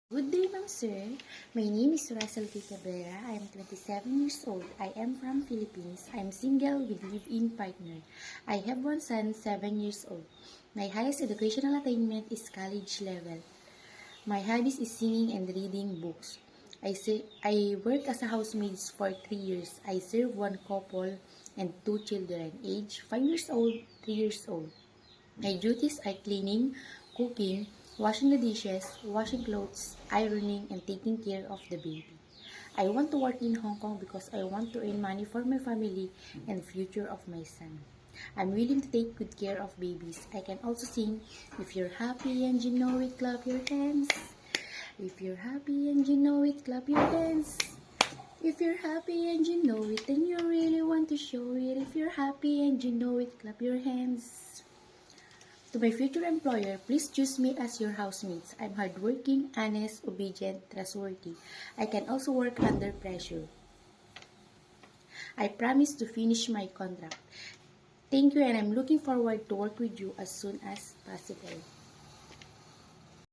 Good day, ma'am, sir. My name is Russell V. Cabrera. I am 27 years old. I am from Philippines. I am single with live-in partner. I have one son, 7 years old. My highest educational attainment is college level. My hobbies is singing and reading books. I work as a housemaid for 3 years. I serve one couple and 2 children, age 5 years old, 3 years old. My duties are cleaning, cooking, washing the dishes, washing clothes, ironing, and taking care of the baby. I want to work in Hong Kong because I want to earn money for my family and future of my son. I'm willing to take good care of babies. I can also sing. If you're happy and you know it, clap your hands. If you're happy and you know it, clap your hands. If you're happy and you know it, then you really want to show it. If you're happy and you know it, clap your hands. To my future employer, please choose me as your housemates. I'm hardworking, honest, obedient, trustworthy. I can also work under pressure. I promise to finish my contract. Thank you, and I'm looking forward to work with you as soon as possible.